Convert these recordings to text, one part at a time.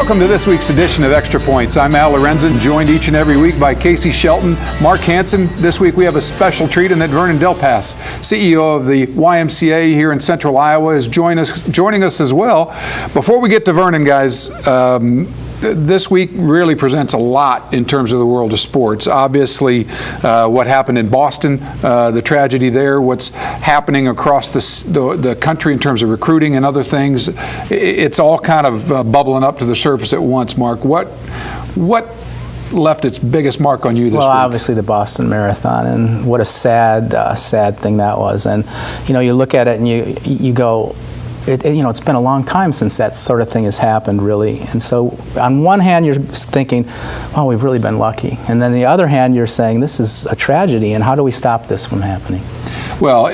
Welcome to this week's edition of Extra Points. I'm Al Lorenzen, joined each and every week by Casey Shelton, Mark Hansen. This week we have a special treat in that Vernon Delpesce, CEO of the YMCA here in Central Iowa, is joining us as well. Before we get to Vernon, guys, this week really presents a lot in terms of the world of sports. Obviously, what happened in Boston, the tragedy there, what's happening across the country in terms of recruiting and other things. It's all kind of bubbling up to the surface at once. Mark, what left its biggest mark on you this week? Well, obviously the Boston Marathon, and what a sad thing that was. And you look at it and you go, it's been a long time since that sort of thing has happened, really. And so on one hand, you're thinking, oh, we've really been lucky. And then the other hand, you're saying, this is a tragedy, and how do we stop this from happening? Well,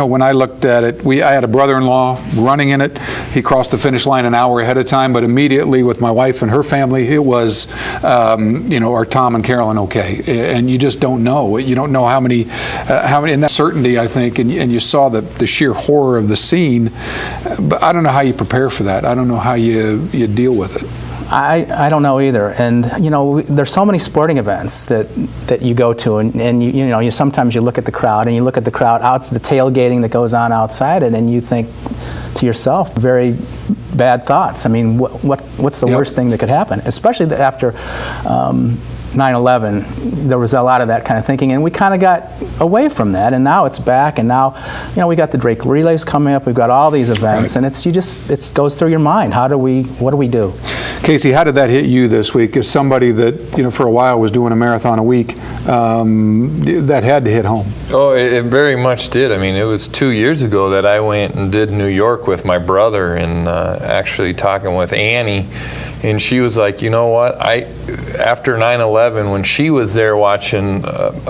when I looked at it, I had a brother-in-law running in it. He crossed the finish line an hour ahead of time, but immediately with my wife and her family, it was, are Tom and Carolyn okay? And you just don't know. You don't know how many, and that certainty, I think, and you saw the sheer horror of the scene. But I don't know how you prepare for that. I don't know how you deal with it. I don't know either. And there's so many sporting events that you go to, and you sometimes you look at the crowd, and you look at the crowd out, the tailgating that goes on outside it, and you think to yourself, very bad thoughts. I mean, what's the worst thing that could happen? Especially after 9/11, there was a lot of that kind of thinking, and we kind of got away from that, and now it's back, and now, we got the Drake relays coming up, we've got all these events, right. And it goes through your mind. What do we do? Casey, how did that hit you this week as somebody that, for a while was doing a marathon a week, that had to hit home? Oh, it very much did. I mean, it was 2 years ago that I went and did New York with my brother, and actually talking with Annie, and she was like, you know what, after 9/11, when she was there watching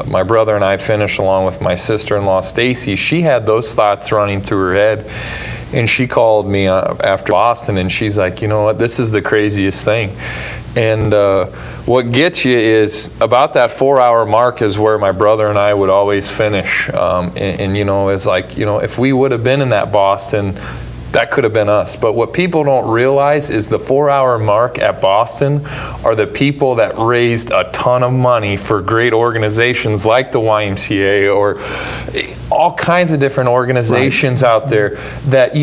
my brother and I finish along with my sister-in-law Stacy, she had those thoughts running through her head, and she called me after Boston, and she's like, you know what, this is the craziest thing. And what gets you is about that 4-hour mark is where my brother and I would always finish, and it's like, if we would have been in that Boston, that could have been us. But what people don't realize is the 4-hour mark at Boston are the people that raised a ton of money for great organizations like the YMCA or all kinds of different organizations out there that,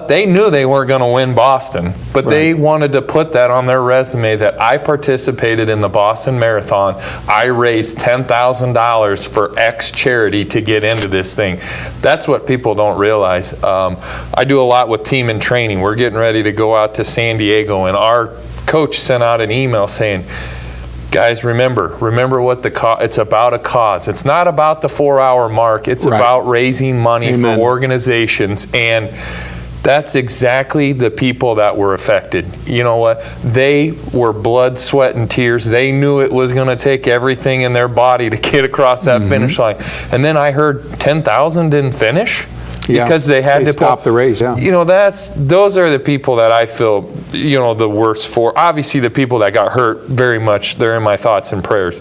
they knew they weren't going to win Boston, but they wanted to put that on their resume that I participated in the Boston Marathon. I raised $10,000 for X charity to get into this thing. That's what people don't realize. I do a lot with team and training. We're getting ready to go out to San Diego, and our coach sent out an email saying, guys, remember what it's about a cause. It's not about the 4-hour mark. It's about raising money for organizations. And that's exactly the people that were affected. You know what? They were blood, sweat, and tears. They knew it was going to take everything in their body to get across that finish line. And then I heard 10,000 didn't finish. Because they had to stop the race. Yeah. Those are the people that I feel, the worst for. Obviously, the people that got hurt, very much, they're in my thoughts and prayers.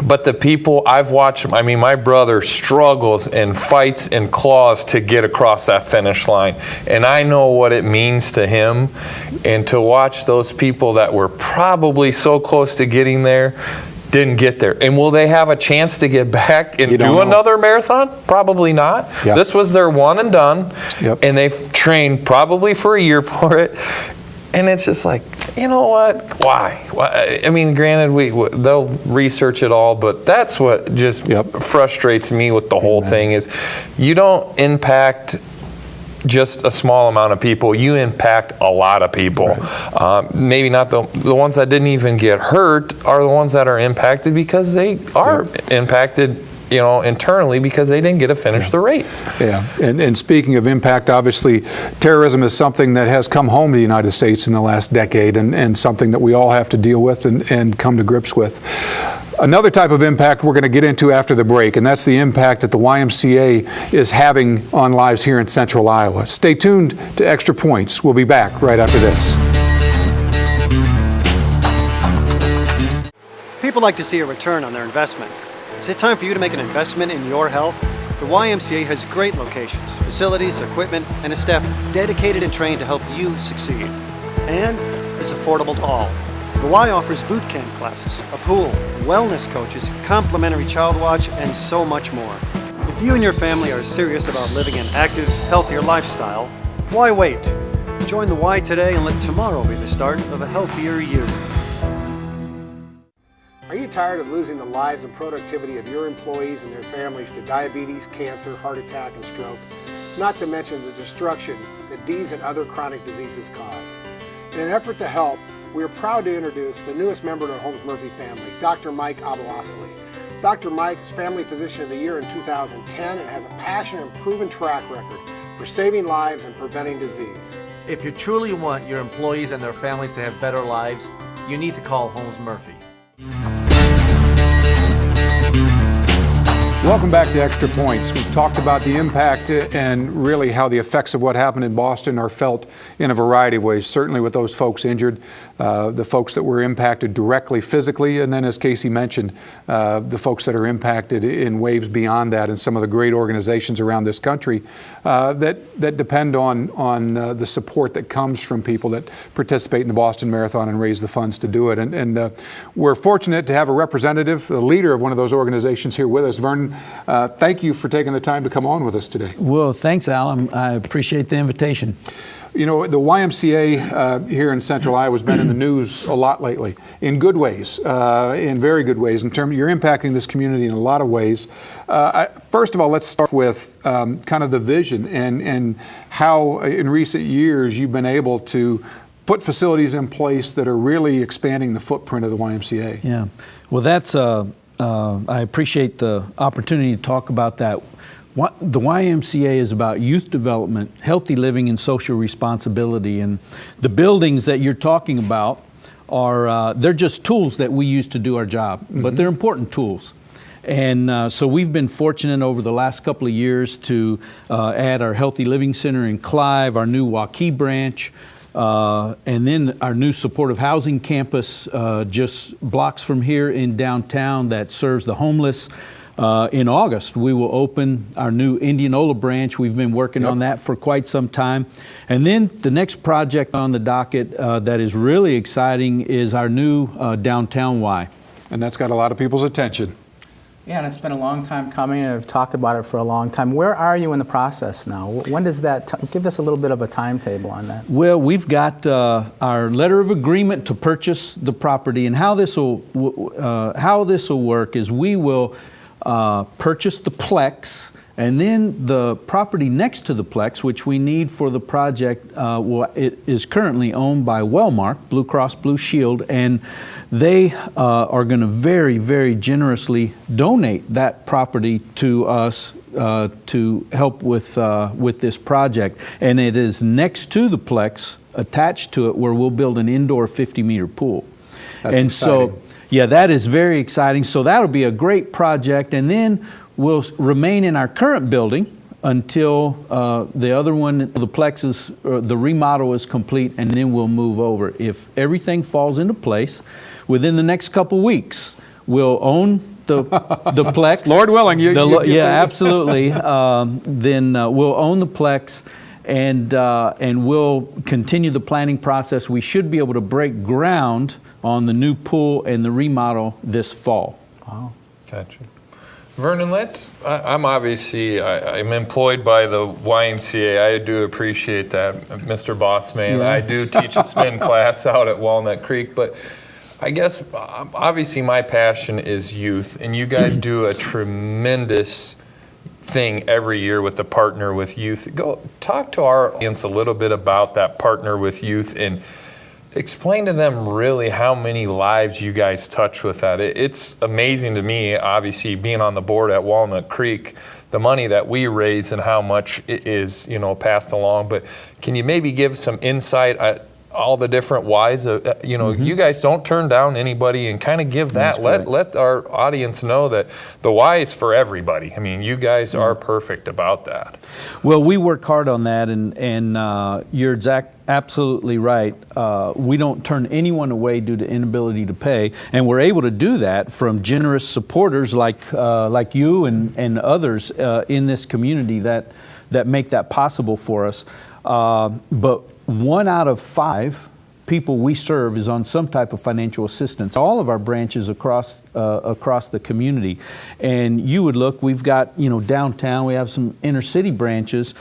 But the people I've watched, my brother struggles and fights and claws to get across that finish line. And I know what it means to him. And to watch those people that were probably so close to getting there, didn't get there. And will they have a chance to get back and do another marathon? Probably not. Yep. This was their one and done. Yep. And they've trained probably for a year for it. And it's just like, you know what? Why? Granted, they'll research it all, but that's what just frustrates me with the whole thing is you don't impact just a small amount of people, you impact a lot of people. Right. Maybe not the ones that didn't even get hurt are the ones that are impacted because they are impacted, internally because they didn't get to finish the race. Yeah, and speaking of impact, obviously terrorism is something that has come home to the United States in the last decade and something that we all have to deal with and come to grips with. Another type of impact we're going to get into after the break, and that's the impact that the YMCA is having on lives here in Central Iowa. Stay tuned to Extra Points. We'll be back right after this. People like to see a return on their investment. Is it time for you to make an investment in your health? The YMCA has great locations, facilities, equipment, and a staff dedicated and trained to help you succeed. And is affordable to all. The Y offers boot camp classes, a pool, wellness coaches, complimentary child watch, and so much more. If you and your family are serious about living an active, healthier lifestyle, why wait? Join the Y today and let tomorrow be the start of a healthier you. Are you tired of losing the lives and productivity of your employees and their families to diabetes, cancer, heart attack, and stroke? Not to mention the destruction that these and other chronic diseases cause. In an effort to help, we are proud to introduce the newest member of the Holmes Murphy family, Dr. Mike Abelasili. Dr. Mike is Family Physician of the Year in 2010 and has a passionate and proven track record for saving lives and preventing disease. If you truly want your employees and their families to have better lives, you need to call Holmes Murphy. Welcome back to Extra Points. We've talked about the impact and really how the effects of what happened in Boston are felt in a variety of ways, certainly with those folks injured, the folks that were impacted directly physically, and then as Casey mentioned, the folks that are impacted in waves beyond that, and some of the great organizations around this country that depend on the support that comes from people that participate in the Boston Marathon and raise the funds to do it. And we're fortunate to have a representative, the leader of one of those organizations here with us. Vernon, thank you for taking the time to come on with us today. Well, thanks, Al. I appreciate the invitation. You know, the YMCA here in Central Iowa has been in the news a lot lately, in good ways, in very good ways. In terms, you're impacting this community in a lot of ways. First of all, let's start with kind of the vision and how, in recent years, you've been able to put facilities in place that are really expanding the footprint of the YMCA. Yeah, well, that's I appreciate the opportunity to talk about that. The YMCA is about youth development, healthy living, and social responsibility. And the buildings that you're talking about are, they're just tools that we use to do our job, but they're important tools. And so we've been fortunate over the last couple of years to add our Healthy Living Center in Clive, our new Waukee branch, and then our new supportive housing campus just blocks from here in downtown that serves the homeless. In August, we will open our new Indianola branch. We've been working on that for quite some time. And then the next project on the docket that is really exciting is our new downtown Y. And that's got a lot of people's attention. Yeah, and it's been a long time coming, and I've talked about it for a long time. Where are you in the process now? When does that, give us a little bit of a timetable on that. Well, we've got our letter of agreement to purchase the property, and how this will work is we will purchase the Plex, and then the property next to the Plex, which we need for the project, it is currently owned by Wellmark, Blue Cross Blue Shield, and they are going to very, very generously donate that property to us to help with this project. And it is next to the Plex, attached to it, where we'll build an indoor 50-meter pool. That's exciting. So, yeah, that is very exciting. So that'll be a great project. And then we'll remain in our current building until the other one, the Plex, the remodel is complete, and then we'll move over. If everything falls into place, within the next couple weeks, we'll own the Plex. Lord willing, yeah, absolutely. Then we'll own the Plex, and we'll continue the planning process. We should be able to break ground on the new pool and the remodel this fall. Wow. Gotcha. Vernon, I'm obviously, I'm employed by the YMCA. I do appreciate that, Mr. Bossman. Yeah. I do teach a spin class out at Walnut Creek, but I guess obviously my passion is youth, and you guys do a tremendous thing every year with the Partner with Youth. Go talk to our audience a little bit about that Partner with Youth and explain to them really how many lives you guys touch with that. It's amazing to me, obviously, being on the board at Walnut Creek, the money that we raise and how much it is, passed along. But can you maybe give some insight at all the different whys? You guys don't turn down anybody, and kind of give that. Let our audience know that the why is for everybody. I mean, you guys are perfect about that. Well, we work hard on that, and you're absolutely right. We don't turn anyone away due to inability to pay, and we're able to do that from generous supporters like you and others in this community that make that possible for us. But 1 out of 5 people we serve is on some type of financial assistance. All of our branches across the community, and you would look, we've got, downtown, we have some inner city branches,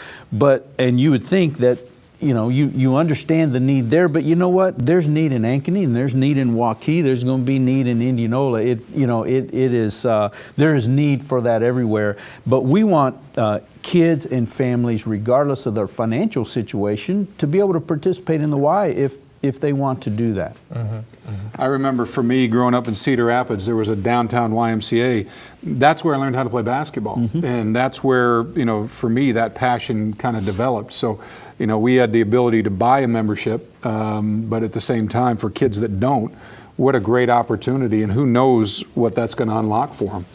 and you would think that, you understand the need there, but you know what? There's need in Ankeny, and there's need in Waukee. There's going to be need in Indianola. There is need for that everywhere. But we want kids and families, regardless of their financial situation, to be able to participate in the Y if they want to do that. I remember for me growing up in Cedar Rapids, there was a downtown YMCA. That's where I learned how to play basketball. And that's where, for me, that passion kind of developed. So, we had the ability to buy a membership, but at the same time, for kids that don't, what a great opportunity, and who knows what that's going to unlock for them.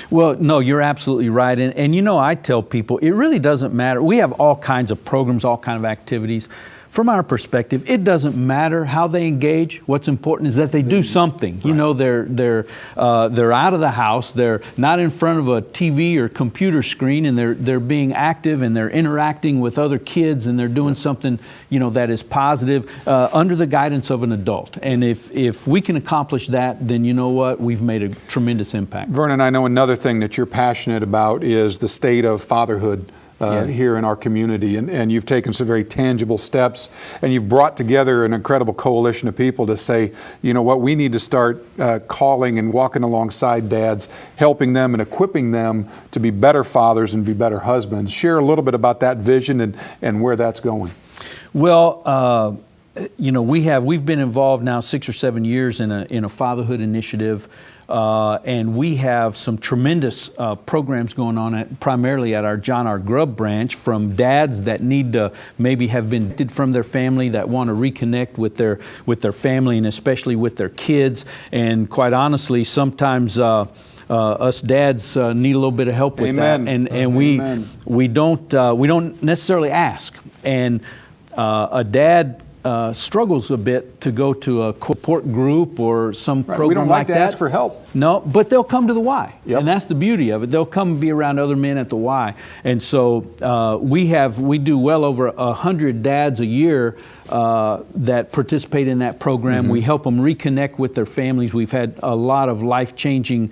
Well, no, you're absolutely right. And I tell people, it really doesn't matter. We have all kinds of programs, all kinds of activities. From our perspective, it doesn't matter how they engage. What's important is that they do something. Right. They're out of the house. They're not in front of a TV or computer screen, and they're being active, and they're interacting with other kids, and they're doing something that is positive under the guidance of an adult. And if we can accomplish that, then you know what? We've made a tremendous impact. Vernon, I know another thing that you're passionate about is the state of fatherhood. Here in our community, and you've taken some very tangible steps, and you've brought together an incredible coalition of people to say, we need to start calling and walking alongside dads, helping them and equipping them to be better fathers and be better husbands. Share a little bit about that vision and where that's going. Well, we've been involved now 6 or 7 years in a fatherhood initiative, and we have some tremendous programs going on primarily at our John R. Grubb branch, from dads that need to maybe have been disconnected from their family, that want to reconnect with their family, and especially with their kids. And quite honestly, sometimes us dads need a little bit of help with Amen. that, and Amen. we don't necessarily ask. And a dad struggles a bit to go to a support group or some program like that. We don't like to ask for help. No, but they'll come to the Y. Yep. And that's the beauty of it. They'll come and be around other men at the Y. And so we do well over 100 dads a year that participate in that program. We help them reconnect with their families. We've had a lot of life-changing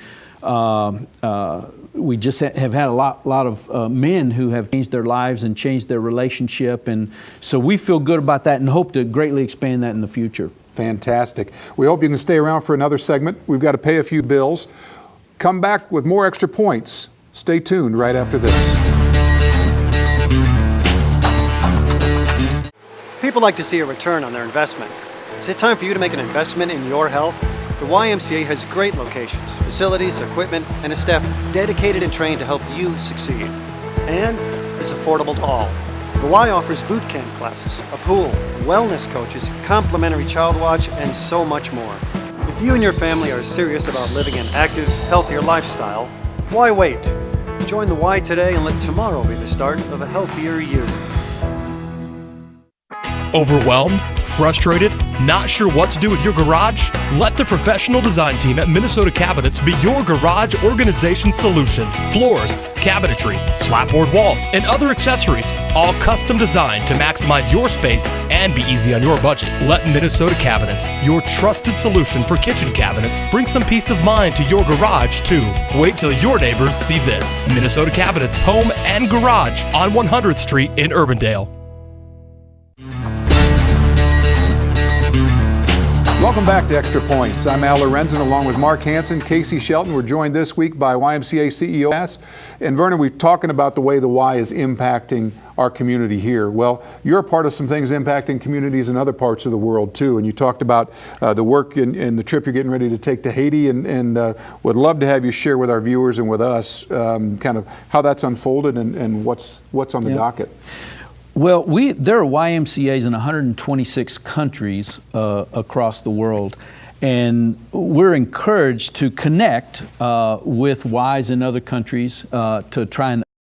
we just have had a lot of men who have changed their lives and changed their relationship, and so we feel good about that and hope to greatly expand that in the future. Fantastic. We hope you can stay around for another segment. We've got to pay a few bills. Come back with more Extra Points. Stay tuned right after this. People like to see a return on their investment. Is it time for you to make an investment in your health? The YMCA has great locations, facilities, equipment, and a staff dedicated and trained to help you succeed. And it's affordable to all. The Y offers boot camp classes, a pool, wellness coaches, complimentary child watch, and so much more. If you and your family are serious about living an active, healthier lifestyle, why wait? Join the Y today and let tomorrow be the start of a healthier you. Overwhelmed? Frustrated? Not sure what to do with your garage? Let the professional design team at Minnesota Cabinets be your garage organization solution. Floors, cabinetry, slapboard walls, and other accessories, all custom designed to maximize your space and be easy on your budget. Let Minnesota Cabinets, your trusted solution for kitchen cabinets, bring some peace of mind to your garage too. Wait till your neighbors see this. Minnesota Cabinets, home and garage on 100th Street in Urbandale. Welcome back to Extra Points. I'm Al Lorenzen along with Mark Hansen, Casey Shelton. We're joined this week by YMCA CEO. And Vernon, we're talking about the way the Y is impacting our community here. Well, you're a part of some things impacting communities in other parts of the world too. And you talked about the work and the trip you're getting ready to take to Haiti, and would love to have you share with our viewers and with us kind of how that's unfolded and what's on the docket. Well, there are YMCAs in 126 countries across the world, and we're encouraged to connect with Ys in other countries to try and